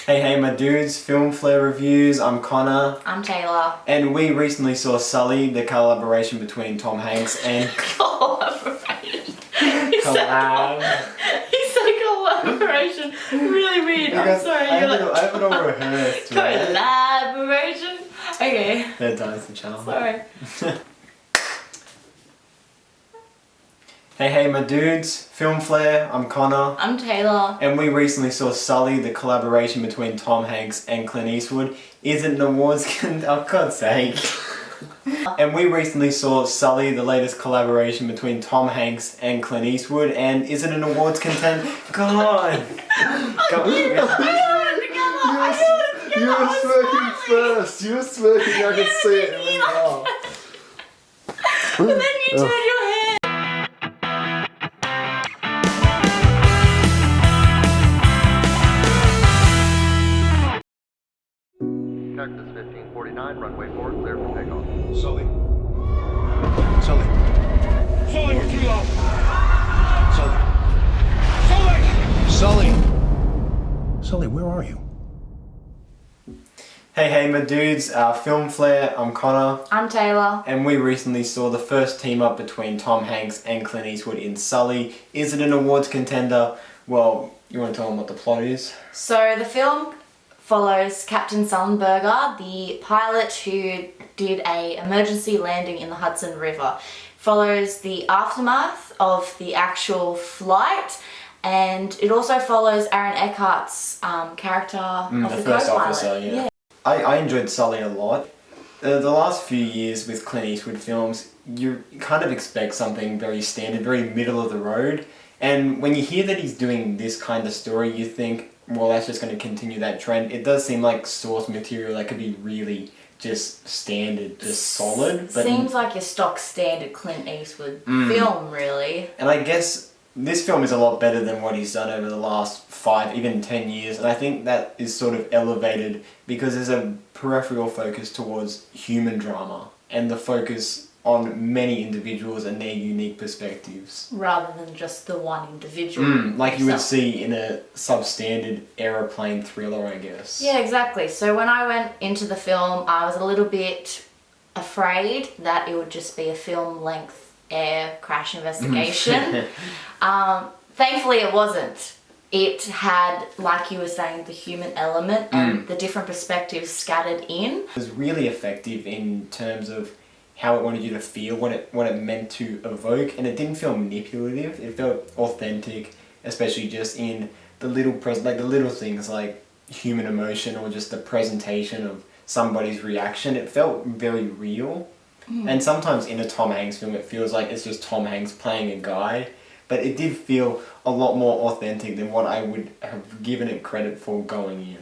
Hey, my dudes, Film Flare Reviews, I'm Connor. I'm Taylor. And we recently saw Sully, the collaboration between Tom Hanks and... Collaboration. Collab. He said collaboration. Really weird. I'm sorry. I have it all rehearsed. Collaboration. Okay. Third time's the charm. Sorry. Hey, my dudes, Film Flare, I'm Connor. I'm Taylor. And we recently saw Sully, the collaboration between Tom Hanks and Clint Eastwood. Is it an awards oh God's sake. And we recently saw Sully, the latest collaboration between Tom Hanks and Clint Eastwood. And is it an awards contender? God! You were smirking first. You were smirking. I could see it. And then you turned your head. Texas 1549, runway 4, clear for takeoff. Sully. Sully. Sully, we're too low. Sully. Sully. Sully, where are you? Hey, my dudes, Film Flare, I'm Connor. I'm Taylor. And we recently saw the first team up between Tom Hanks and Clint Eastwood in Sully. Is it an awards contender? Well, you want to tell them what the plot is? So the film follows Captain Sullenberger, the pilot who did a emergency landing in the Hudson River. Follows the aftermath of the actual flight, and it also follows Aaron Eckhart's character of the first co-pilot. officer, yeah. I enjoyed Sully a lot. The last few years with Clint Eastwood films, you kind of expect something very standard, very middle of the road. And when you hear that he's doing this kind of story, you think, well, that's just going to continue that trend. It does seem like source material that could be really just standard, just solid. But seems like your stock standard Clint Eastwood film, really. And I guess this film is a lot better than what he's done over the last 5, even 10 years. And I think that is sort of elevated because there's a peripheral focus towards human drama and the focus on many individuals and their unique perspectives. Rather than just the one individual. Like you would see in a substandard aeroplane thriller, I guess. Yeah, exactly. So when I went into the film, I was a little bit afraid that it would just be a film-length air crash investigation. Thankfully it wasn't. It had, like you were saying, the human element and the different perspectives scattered in. It was really effective in terms of how it wanted you to feel, what it meant to evoke, and it didn't feel manipulative. It felt authentic, especially just in the little the little things like human emotion or just the presentation of somebody's reaction. It felt very real. And sometimes in a Tom Hanks film, it feels like it's just Tom Hanks playing a guy, but it did feel a lot more authentic than what I would have given it credit for going in.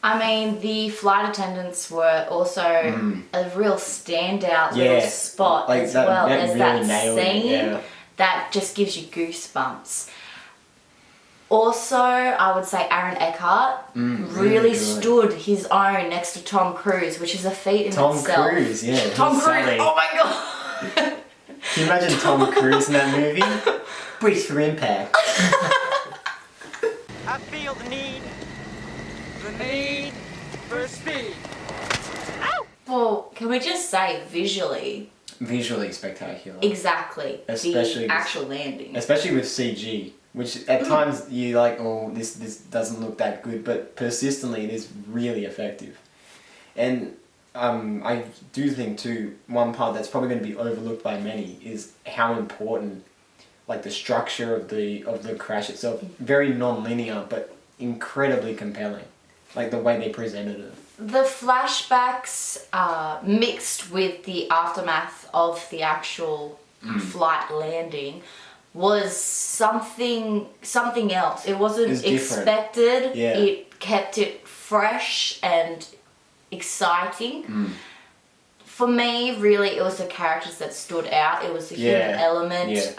I mean, the flight attendants were also a real standout little spot like as that, well. that There's really that nailed it, scene yeah. that just gives you goosebumps. Also, I would say Aaron Eckhart really stood his own next to Tom Cruise, which is a feet in itself. Tom Cruise, yeah. Tom Cruise, Sully. oh my god! Can you imagine Tom Cruise in that movie? Brace for impact. I feel the need for speed. Well, can we just say visually? Visually spectacular. Exactly. Especially the actual landing. Especially with CG, which at times you're like, oh, this doesn't look that good, but persistently it is really effective. And I do think too, one part that's probably going to be overlooked by many is how important, like the structure of the crash itself, very non-linear but incredibly compelling, like the way they presented it. The flashbacks mixed with the aftermath of the actual flight landing was something else. It wasn't expected. Yeah. It kept it fresh and exciting. For me, really, it was the characters that stood out. It was the human element.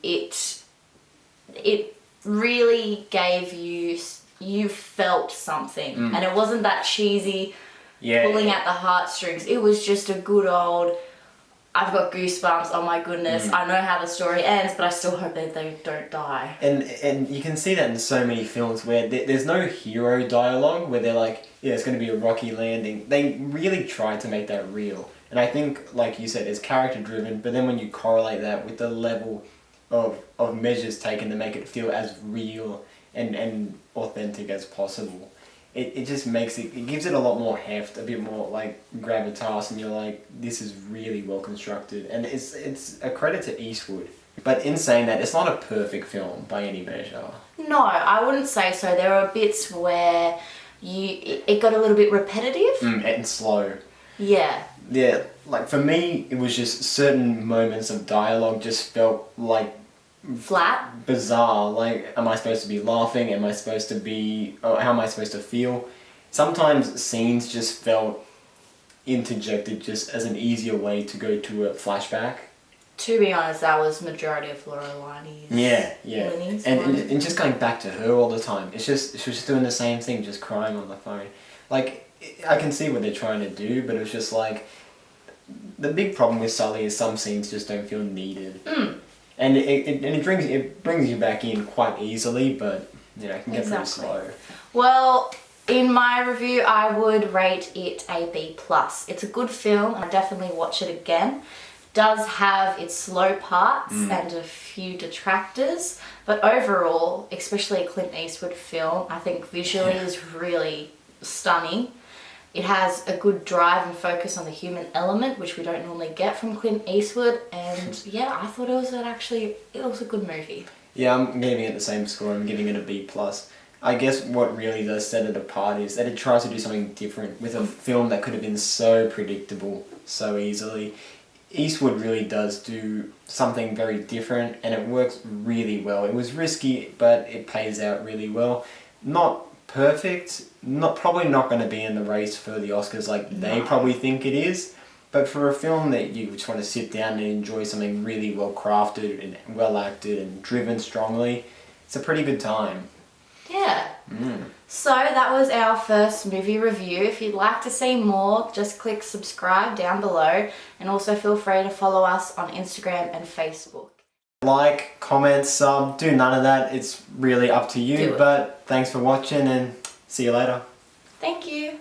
It really gave you felt something, and it wasn't that cheesy pulling at the heartstrings. It was just a good old I've got goosebumps. Oh my goodness! I know how the story ends, but I still hope that they don't die. And you can see that in so many films where there's no hero dialogue where they're like, yeah, it's going to be a rocky landing. They really try to make that real. And I think, like you said, it's character driven, but then when you correlate that with the level of measures taken to make it feel as real and authentic as possible, it just makes it gives it a lot more heft, a bit more like gravitas, and you're like, this is really well constructed. And it's a credit to Eastwood. But in saying that, it's not a perfect film by any measure. No, I wouldn't say so. There are bits where it got a little bit repetitive. And slow. Yeah. Yeah, like for me, it was just certain moments of dialogue just felt like Flat. bizarre. Like, am I supposed to be laughing? Am I supposed to be... Oh, how am I supposed to feel? Sometimes scenes just felt interjected just as an easier way to go to a flashback. To be honest, that was majority of Lorelai's. Yeah. Linney's And one. just going back to her all the time. She was just doing the same thing, just crying on the phone. Like, I can see what they're trying to do, but it was just like... The big problem with Sully is some scenes just don't feel needed. And it brings you back in quite easily, but it can get pretty slow. Well, in my review, I would rate it a B+. It's a good film, and I definitely watch it again. Does have its slow parts and a few detractors, but overall, especially a Clint Eastwood film, I think visually is really stunning. It has a good drive and focus on the human element, which we don't normally get from Clint Eastwood. And yeah, I thought it was a good movie. Yeah, I'm giving it the same score. I'm giving it a B+. I guess what really does set it apart is that it tries to do something different with a film that could have been so predictable so easily. Eastwood really does do something very different, and it works really well. It was risky, but it pays out really well. Not perfect, probably not going to be in the race for the Oscars like they probably think it is, but for a film that you just want to sit down and enjoy something really well crafted and well acted and driven strongly, it's a pretty good time. Yeah. So that was our first movie review. If you'd like to see more, just click subscribe down below, and also feel free to follow us on Instagram and Facebook. Like, comment, sub, do none of that. It's really up to you, but thanks for watching and see you later. Thank you.